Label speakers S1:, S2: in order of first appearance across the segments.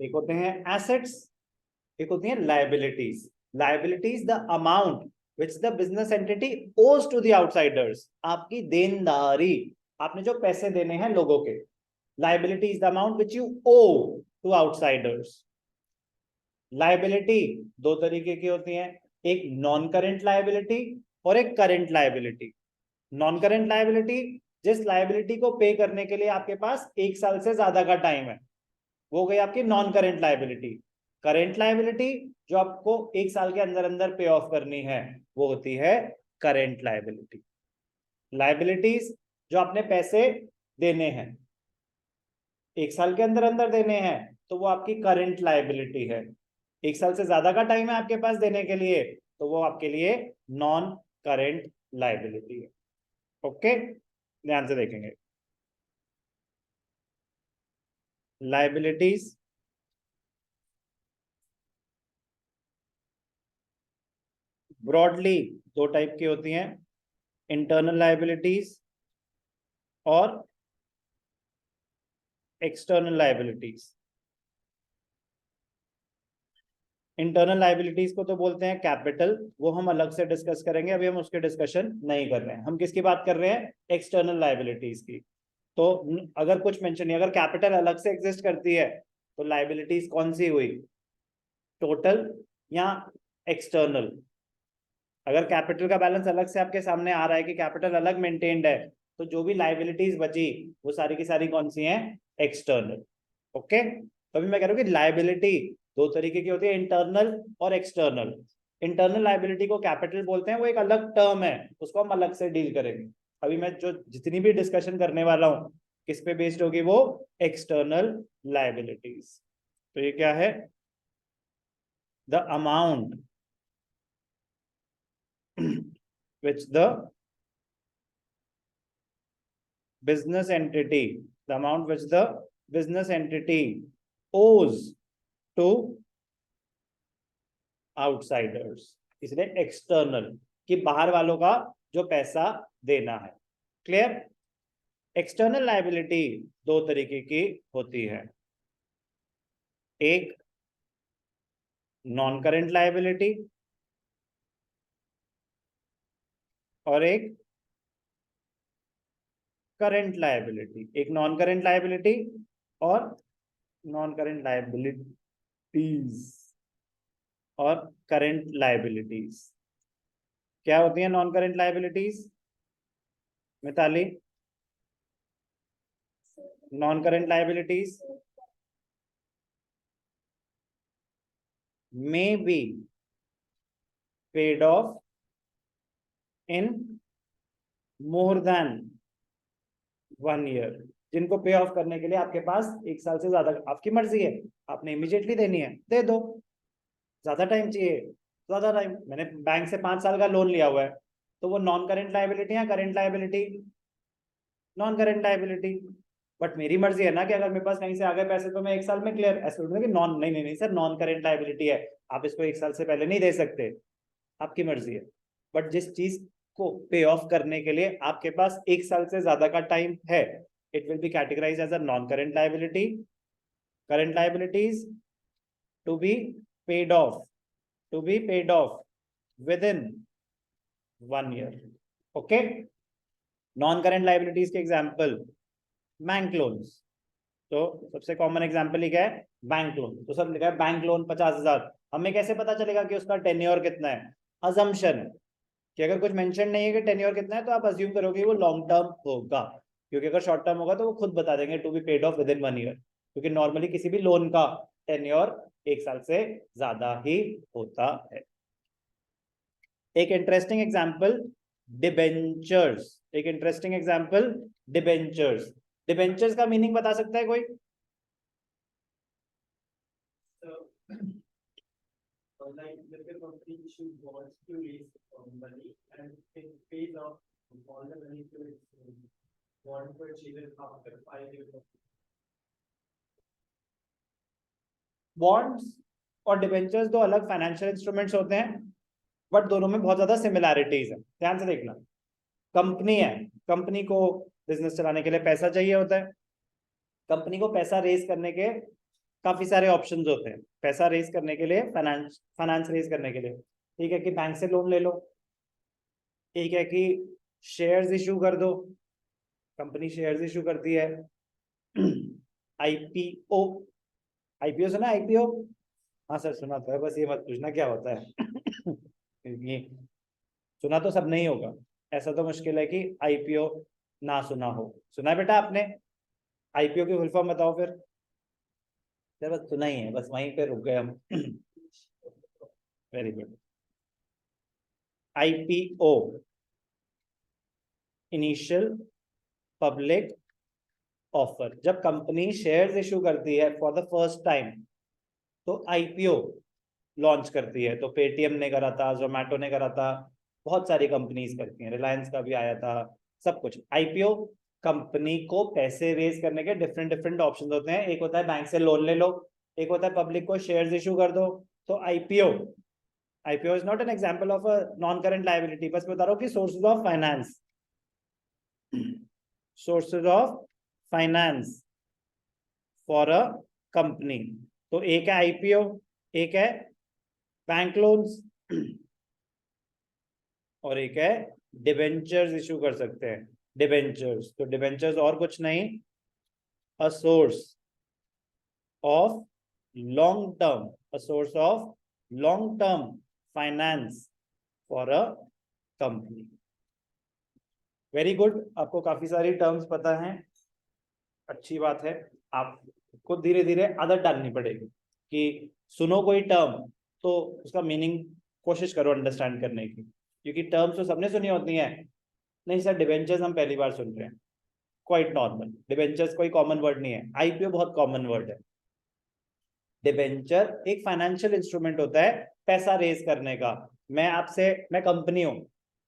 S1: एक होते हैं एसेट्स, एक होती है liabilities. Liabilities the amount which the business entity owes to the outsiders, आपकी देनदारी, आपने जो पैसे देने हैं लोगों के। Liability is the amount which you owe to outsiders. Liability दो तरीके की होती हैं, एक नॉन करेंट लाइबिलिटी और एक current liability. Non current liability, जिस लाइबिलिटी को पे करने के लिए आपके पास 1 साल से ज्यादा का टाइम है, वो गई आपकी non current liability. Current liability जो आपको 1 साल के अंदर अंदर पे ऑफ करनी है, वो होती है करेंट लाइबिलिटी। लाइबिलिटीज जो आपने पैसे देने हैं, 1 साल के अंदर अंदर देने हैं, तो वो आपकी करेंट लाइबिलिटी है। 1 साल से ज्यादा का टाइम है आपके पास देने के लिए, तो वो आपके लिए नॉन करेंट लाइबिलिटी है। ओके, ध्यान से देखेंगे। लाइबिलिटीज ब्रॉडली दो टाइप की होती हैं, इंटरनल लाइबिलिटीज और एक्सटर्नल लाइबिलिटीज। इंटरनल लाइबिलिटीज को तो बोलते हैं कैपिटल, वो हम अलग से डिस्कस करेंगे, अभी हम उसके डिस्कशन नहीं कर रहे हैं। हम किसकी बात कर रहे हैं? एक्सटर्नल लाइबिलिटीज की। तो अगर कुछ मेंशन नहीं, अगर कैपिटल अलग से एग्जिस्ट करती है तो लाइबिलिटीज कौन सी हुई? टोटल या एक्सटर्नल? अगर कैपिटल का बैलेंस अलग से आपके सामने आ रहा है कि कैपिटल अलग मेंटेन्ड है, तो जो भी लाइबिलिटीज बची वो सारी की सारी कौन सी हैं? एक्सटर्नल। ओके, तो अभी मैं कह रहा हूँ कि लाइबिलिटी दो तरीके की होती है, इंटरनल और एक्सटर्नल। इंटरनल लाइबिलिटी को कैपिटल बोलते हैं, वो एक अलग टर्म है, उसको हम अलग से डील करेंगे। अभी मैं जो जितनी भी डिस्कशन करने वाला हूँ किस पे बेस्ड होगी? वो एक्सटर्नल लाइबिलिटीज। तो ये क्या है? The amount which the business entity, the amount which the business entity owes to outsiders, इसलिए एक्सटर्नल कि बाहर वालों का जो पैसा देना है। क्लियर? एक्सटर्नल लाइबिलिटी दो तरीके की होती है, एक नॉन करेंट लाइबिलिटी और एक करेंट लाइबिलिटी। एक नॉन करेंट लाइबिलिटी और नॉन करेंट लाइबिलिटीज और करेंट लाइबिलिटीज। क्या होती है non current liabilities Mitali? Non current liabilities may be paid off in more than 1 year, जिनको पे ऑफ करने के लिए आपके पास 1 साल से ज्यादा, आपकी मर्जी है, आपने इमीडिएटली देनी है दे दो, ज्यादा टाइम चाहिए ज्यादा टाइम। मैंने बैंक से 5 साल का लोन लिया हुआ है, तो वो नॉन करेंट लाइबिलिटी या current liability? Non current liability. But मेरी मर्जी है ना कि अगर मेरे पास कहीं से आ गए पैसे तो मैं 1 साल में क्लियर, ऐसे कि नॉन, नहीं नहीं नहीं सर, नॉन करेंट लाइबिलिटी है, आप इसको 1 साल से पहले नहीं दे सकते, आपकी मर्जी है। बट जिस चीज को पे ऑफ करने के लिए आपके पास 1 साल से ज्यादा का टाइम है, it will be categorise as a non current liability. Current liabilities to be paid off, to be paid off within 1 year। Okay, non current liabilities के एग्जाम्पल बैंक लोन्स। तो सबसे कॉमन एग्जांपल ही क्या है? Bank loan. तो सब लिखा है बैंक लोन 50,000, हमें कैसे पता चलेगा कि उसका टेन्योर कितना है? अजम्पशन कि अगर कुछ मेंशन नहीं है कि टेन्योर कितना है, तो आप अज्यूम करोगे वो लॉन्ग टर्म होगा, क्योंकि अगर शॉर्ट टर्म होगा तो वो खुद बता देंगे to be paid off within 1 year, क्योंकि नॉर्मली किसी भी लोन का टेन्योर 1 साल से ज्यादा ही होता है। एक इंटरेस्टिंग एग्जाम्पल डिबेंचर्स, एक इंटरेस्टिंग एग्जाम्पल डिबेंचर्स। डिबेंचर्स का मीनिंग बता सकता है कोई?
S2: Like the company issues bonds to raise money and it pays off all the money to its bond purchases after 5 years.
S1: Bonds और डिबेंचर्स दो अलग financial instruments होते हैं, बट दोनों में बहुत ज्यादा सिमिलैरिटीज है। ध्यान से देखना, कंपनी है, कंपनी को बिजनेस चलाने के लिए पैसा चाहिए होता है, कंपनी को पैसा रेज करने के काफी सारे ऑप्शंस होते हैं पैसा रेज करने के लिए, फाइनेंस रेज करने के लिए। ठीक है कि बैंक से लोन ले लो, एक है कि शेयर्स इशू कर दो, कंपनी शेयर्स इशू करती है। आईपीओ, आईपीओ सुना? आईपीओ, हाँ सर सुना तो है, बस ये मत पूछना क्या होता है। क्योंकि सुना तो सब नहीं होगा, ऐसा तो मुश्किल है कि आईपीओ ना सुना हो। सुना है बेटा आपने? आईपीओ की फुल फॉर्म बताओ फिर। सर बस सुना ही है, बस वहीं पे रुक गए हम। Very good. IPO, initial public offer. जब कंपनी शेयर्स इशू करती है फॉर द फर्स्ट टाइम तो आईपीओ लॉन्च करती है। तो पेटीएम ने करा था, जोमेटो ने करा था, बहुत सारी कंपनीज करती हैं, रिलायंस का भी आया था, सब कुछ। आईपीओ कंपनी को पैसे रेज करने के डिफरेंट डिफरेंट ऑप्शंस होते हैं। एक होता है बैंक से लोन ले लो, एक होता है पब्लिक को शेयर्स इशू कर दो। तो IPO is not an example of a non current liability. बस बता रहा हूँ कि sources of finance, sources of finance for a company. तो एक है आईपीओ, एक है बैंक लोन्स, और एक है डिबेंचर्स इशू कर सकते हैं। डिबेंचर्स, तो डिबेंचर्स और कुछ नहीं, a source of long term, a source of long term finance for a company. Very good, आपको काफी सारी टर्म्स पता हैं, अच्छी बात है। आपको धीरे धीरे आदत डालनी पड़ेगी कि सुनो कोई टर्म तो उसका मीनिंग कोशिश करो अंडरस्टैंड करने की, क्योंकि टर्म्स तो सबने सुनी होती हैं। नहीं सर डिबेंचर्स हम पहली बार सुन रहे हैं, क्वाइट नॉर्मल। डिबेंचर्स कोई कॉमन वर्ड नहीं है, आईपीओ बहुत कॉमन वर्ड है। डिबेंचर एक फाइनेंशियल इंस्ट्रूमेंट होता है पैसा रेज करने का। मैं कंपनी हूं,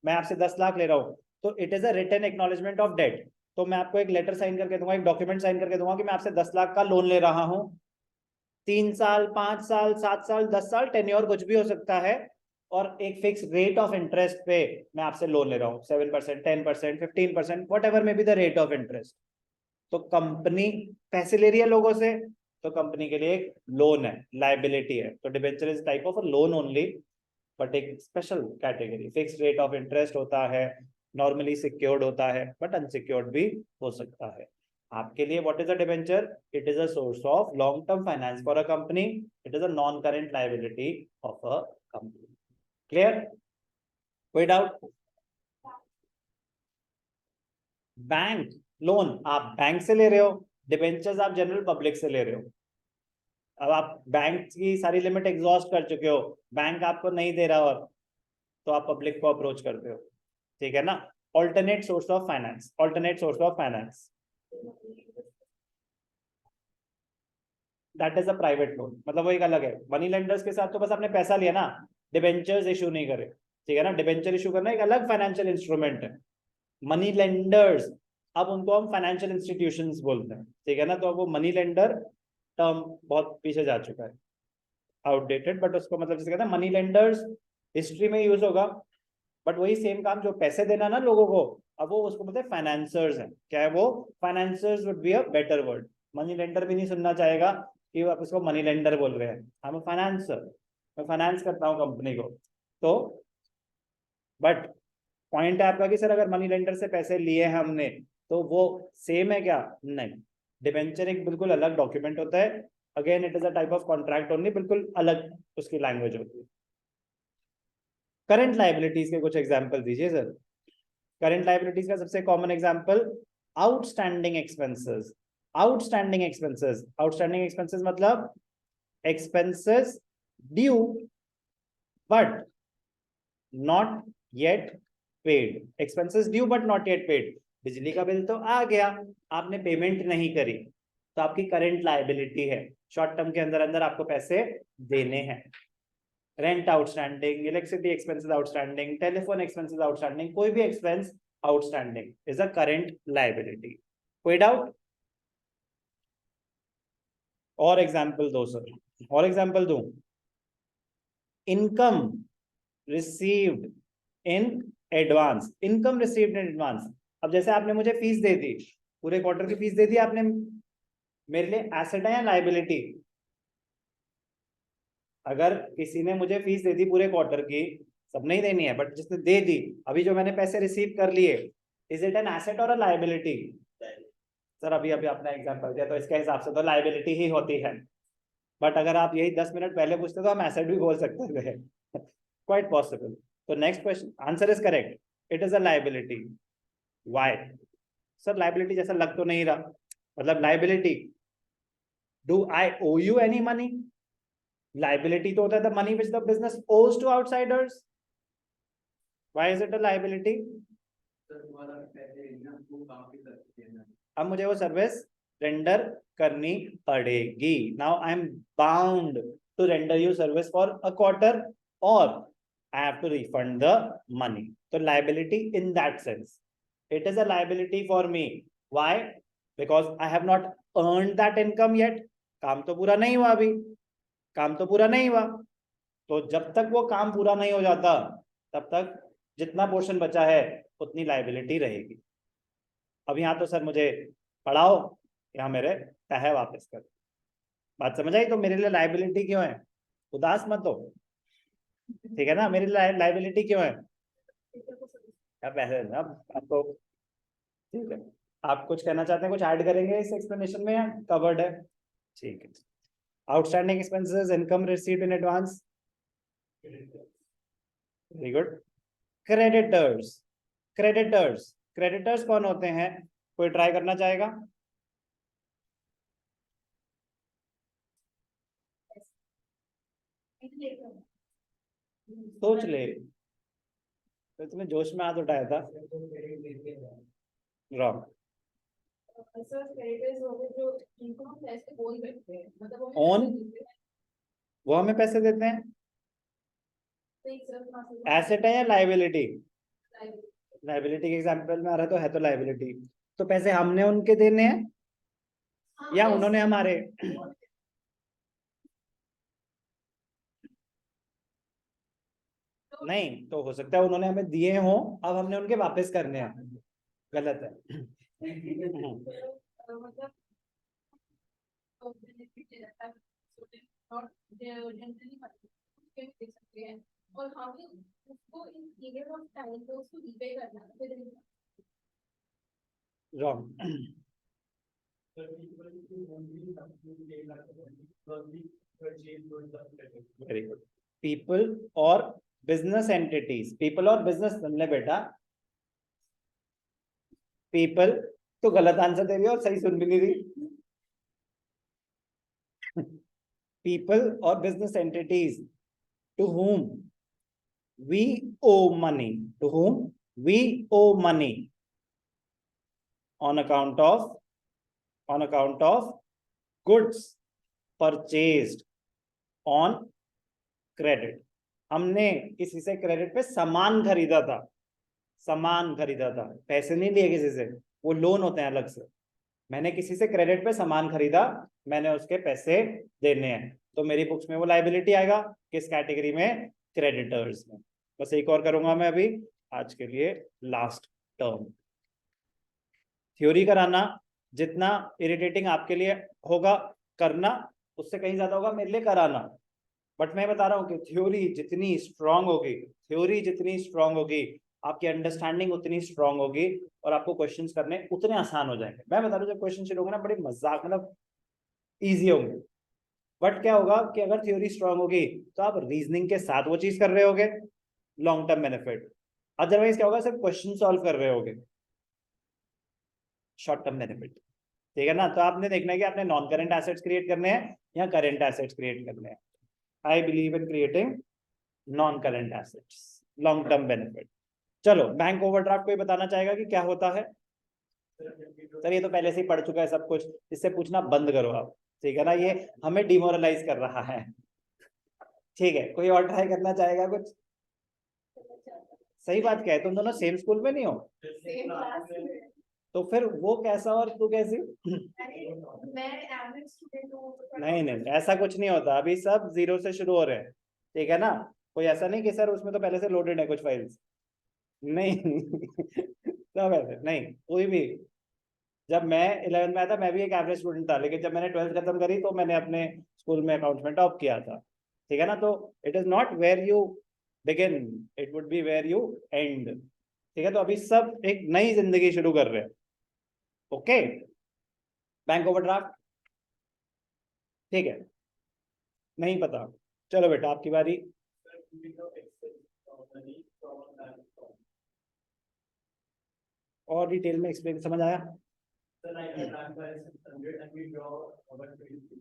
S1: मैं आपसे 10 लाख ले रहा हूं, तो it is a written acknowledgement of debt. तो मैं आपको एक लेटर साइन करके दूंगा, एक डॉक्यूमेंट साइन करके दूंगा कि मैं आपसे 10 लाख का लोन ले रहा हूं। 3 साल, 5 साल, 7 साल, 10 साल, टेन्योर कुछ भी हो सकता है, और एक फिक्स रेट ऑफ इंटरेस्ट पे मैं आपसे लोन ले रहा हूँ, 7%, 10%, 15%, what ever may be the rate of interest. तो कंपनी पैसे ले रही है लोगों से, तो कंपनी के लिए एक लोन है, लाइबिलिटी है। तो debenture is type of loan only, but एक special category. Fix rate of interest होता है, नॉर्मली सिक्योर्ड होता है, बट अनसिक्योर्ड भी हो सकता है। आपके लिए what is a debenture? It is a source of long term finance for a company, it is a non current liability of a company. Clear? कोई डाउट? बैंक लोन आप बैंक से ले रहे हो, डिबेंचर्स आप जनरल पब्लिक से ले रहे हो। अब आप बैंक की सारी लिमिट एग्जॉस्ट कर चुके हो, बैंक आपको नहीं दे रहा, और तो आप पब्लिक को अप्रोच करते हो। ठीक है ना? Alternate source of finance, alternate source of finance, that is a private loan. मतलब वो एक अलग है। मनी लेंडर्स के साथ तो बस आपने पैसा लिया ना, डिबेंचर्स इशू नहीं करे। ठीक है ना? डिबेंचर इशू करना एक अलग फाइनेंशियल इंस्ट्रूमेंट है। मनी लेंडर्स, अब उनको हम फाइनेंशियल इंस्टीट्यूशंस बोलते हैं। ठीक है ना? तो अब वो मनी लेंडर टर्म बहुत पीछे जा चुका है, आउटडेटेड, बट उसको मतलब जैसे कहते हैं मनी लेंडर्स हिस्ट्री में यूज होगा, बट वही सेम काम जो पैसे देना ना लोगों को, अब वो उसको बोलते हैं फाइनेंसर्स हैं। क्या है वो? Financiers would be a better word. Money lender भी नहीं सुनना चाहेगा कि आप उसको मनी लेंडर बोल रहे हैं, हम फाइनेंसर, मैं फाइनेंस करता हूँ कंपनी को। तो बट पॉइंट है आपका कि सर अगर मनी लेंडर से पैसे लिए हैं हमने तो वो सेम है क्या? नहीं, डिबेंचर एक बिल्कुल अलग डॉक्यूमेंट होता है। Again it is a type of contract only, बिल्कुल अलग उसकी लैंग्वेज होती है। करंट लाइबिलिटीज के कुछ एग्जांपल दीजिए सर। करंट लाइबिलिटीज का सबसे common example outstanding expenses. Outstanding expenses, outstanding expenses मतलब expenses due but not yet paid. Expenses due but not yet paid, बिजली का बिल तो आ गया, आपने पेमेंट नहीं करी, तो आपकी करंट लायबिलिटी है, शॉर्ट टर्म के अंदर अंदर आपको पैसे देने हैं। Rent outstanding, electricity expenses outstanding, telephone expenses outstanding, कोई भी expense outstanding is a current liability. कोई डाउट? और एग्जांपल दो सर, और एग्जांपल दूं। Income received in advance, income received in advance. अब जैसे आपने मुझे फीस दे दी, पूरे क्वार्टर की फीस दे दी आपने, मेरे लिए एसेट है या लायबिलिटी? अगर किसी ने मुझे फीस दे दी पूरे क्वार्टर की, सब नहीं देनी है, बट जिसने दे दी, अभी जो मैंने पैसे रिसीव कर लिए, इज इट एन एसेट और अ लायबिलिटी? सर अभी अभी आपने एग्जांपल दिया तो इसके हिसाब से तो लायबिलिटी ही होती है, बट अगर आप यही 10 मिनट पहले पूछते तो हम एसेट भी बोल सकते थे। Quite possible. तो next question, answer is correct, it is a liability. Why? Sir liability जैसा लग तो नहीं रहा, मतलब liability, do I owe you any money? Liability तो होता है the money which the business owes to outsiders. Why is it a liability? अब मुझे वो सर्विस रेंडर करनी पड़ेगी। Now I am bound to render you service for a quarter, और I have to refund the money. तो liability in that sense, it is a liability for me. Why? Because I have not earned that income yet. काम तो पूरा नहीं हुआ, अभी काम तो पूरा नहीं हुआ। तो जब तक वो काम पूरा नहीं हो जाता, तब तक जितना पोर्शन बचा है उतनी लायबिलिटी रहेगी। अब यहाँ तो सर मुझे पढ़ाओ, यहाँ मेरे पैसे वापस कर। बात समझ आई? तो मेरे लिए लायबिलिटी क्यों है? उदास मत हो, ठीक है ना? मेरी लायबिलिटी क्यों है? अब पैसे अब आपको, ठीक है। आप कुछ कहना चाहते हैं, कुछ ऐड करेंगे इस एक्सप्लेनेशन में या कवर्ड है? ठीक है। Outstanding expenses, income received in advance, very good. Creditors, creditors, creditors कौन होते हैं? कोई ट्राई करना चाहेगा? सोच ले, तो तुम्हें जोश में हाथ उठाया था। रॉन्ग। ओन, वो हमें पैसे देते हैं। एसेट है या लायबिलिटी? लायबिलिटी के एग्जांपल में आ रहा है, तो है तो लायबिलिटी। तो पैसे हमने उनके देने हैं या उन्होंने हमारे? नहीं, तो हो सकता है उन्होंने हमें दिए हों, अब हमने उनके वापस करने हैं। गलत है।
S3: और हमें उसको इन पीरियड ऑफ टाइम पे उसको रीपे करना है।
S1: रॉन्ग। Very good. पीपल और बिजनेस एंटिटीज, पीपल और बिजनेस सुन ले बेटा, पीपल तो गलत आंसर दे रही है और सही सुन भी नहीं रही। पीपल और business entities to whom we owe money, to whom we owe money on account of goods purchased on credit। हमने किसी से क्रेडिट पे सामान खरीदा था, सामान खरीदा था, पैसे नहीं लिए किसी से, वो लोन होते हैं अलग से। मैंने किसी से क्रेडिट पे सामान खरीदा, मैंने उसके पैसे देने हैं, तो मेरी बुक्स में वो लायबिलिटी आएगा। किस कैटेगरी में? क्रेडिटर्स में। बस एक और करूंगा मैं अभी आज के लिए, लास्ट टर्म। थ्योरी कराना जितना इरिटेटिंग आपके लिए होगा करना, उससे कहीं ज्यादा होगा मेरे लिए कराना। बट मैं बता रहा हूँ कि थ्योरी जितनी स्ट्रांग होगी, थ्योरी जितनी स्ट्रांग होगी, आपकी अंडरस्टैंडिंग उतनी स्ट्रांग होगी, और आपको क्वेश्चंस करने उतने आसान हो जाएंगे। मैं बता रहा हूँ जब क्वेश्चन शुरू होंगे ना, बड़े मजाक, मतलब ईजी होंगे। बट क्या होगा कि अगर थ्योरी स्ट्रांग होगी तो आप रीजनिंग के साथ वो चीज कर रहे होगे, लॉन्ग टर्म बेनिफिट। अदरवाइज क्या होगा, सिर्फ क्वेश्चन सॉल्व कर रहे होगे, शॉर्ट टर्म बेनिफिट। ठीक है ना? तो आपने देखना है कि आपने नॉन करेंट एसेट्स क्रिएट करने हैं या करेंट एसेट्स क्रिएट करने हैं। I believe in creating non current assets, long term benefit. चलो, बैंक ओवरड्राफ्ट कोई बताना चाहेगा कि क्या होता है? सर ये तो पहले से ही पढ़ चुका है सब कुछ, इससे पूछना बंद करो आप, ठीक है ना? ये हमें डिमोरलाइज कर रहा है। ठीक है, कोई और ट्राई करना चाहेगा कुछ? सही बात क्या है, तुम दोनों सेम स्कूल में नहीं हो, तो फिर वो कैसा और तू कैसी? नहीं नहीं, ऐसा कुछ नहीं होता, अभी सब जीरो से शुरू हो रहे हैं, ठीक है ना? कोई ऐसा नहीं कि सर उसमें तो पहले से लोडेड है कुछ फाइल्स, नहीं। सब ऐसे नहीं, कोई भी। जब मैं 11th में आया था, मैं भी एक एवरेज स्टूडेंट था, लेकिन जब मैंने 12th खत्म करी तो मैंने अपने स्कूल में अकाउंट्स में टॉप किया था। ठीक है ना, तो it is not where you begin, it would be where you end. ठीक है, तो अभी सब एक नई जिंदगी शुरू कर रहे हैं। ओके, बैंक ओवरड्राफ्ट, ठीक है, नहीं पता, चलो बेटा आपकी बारी।
S2: We know excess money from a bank account.
S1: और डिटेल में एक्सप्लेन, समझ आया?
S2: Then I have bank balance 600 and we draw 120.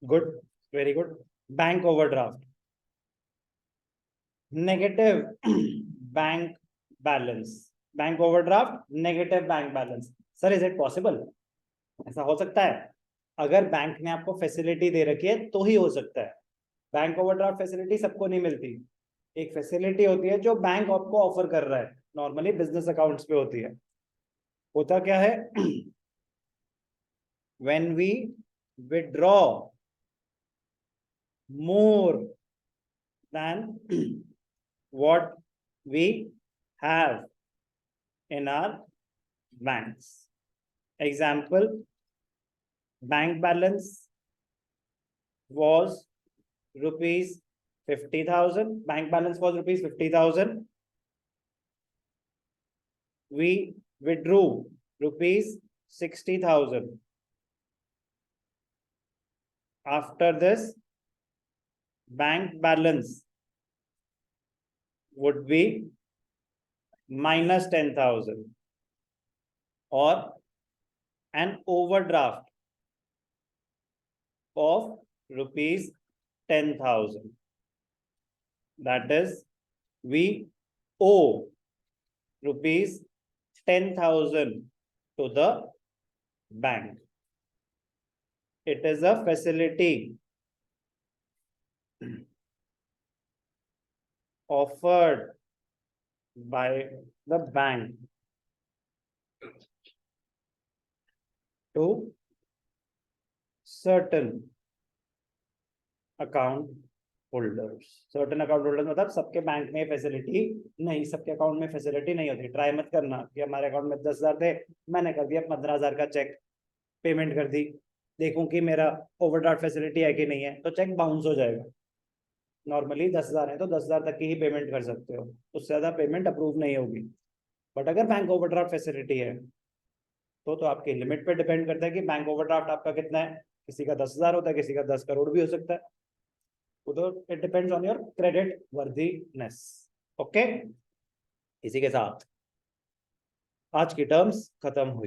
S1: Good, very good. Bank overdraft, negative bank balance, bank overdraft negative bank balance. Sir is it possible? ऐसा हो सकता है? अगर bank ने आपको फैसिलिटी दे रखी है तो ही हो सकता है। बैंक ओवरड्राफ्ट फैसिलिटी सबको नहीं मिलती। एक फैसिलिटी होती है जो बैंक आपको ऑफर कर रहा है, नॉर्मली बिजनेस अकाउंट्स पे होती है। होता क्या है, when we withdraw more than what we have in our banks. Example, bank balance was rupees 50,000. Bank balance was rupees 50,000. We withdrew rupees 60,000. After this, bank balance would be minus 10,000 or an overdraft of rupees 10,000. That is, we owe rupees 10,000 to the bank. It is a facility offered by the bank to certain account holders. Certain account holders मतलब सबके bank में facility नहीं, सबके account में facility नहीं होती। Try मत करना कि हमारे अकाउंट में 10,000 थे, मैंने कर दिया 15,000 का चेक, पेमेंट कर दी, देखूं कि मेरा ओवरड्राफ्ट फैसिलिटी है कि नहीं है, तो चेक बाउंस हो जाएगा। नॉर्मली 10,000 है तो 10,000 तक की ही पेमेंट कर सकते हो, उससे ज्यादा पेमेंट अप्रूव नहीं होगी। बट अगर बैंक ओवरड्राफ्ट फैसिलिटी है तो आपकी लिमिट पे डिपेंड करता है कि बैंक ओवरड्राफ्ट आपका कितना है। किसी का 10,000 होता है, किसी का 10 करोड़ भी हो सकता है, वो तो it depends on your credit worthiness. Okay, इसी के साथ आज की टर्म्स खत्म हुई।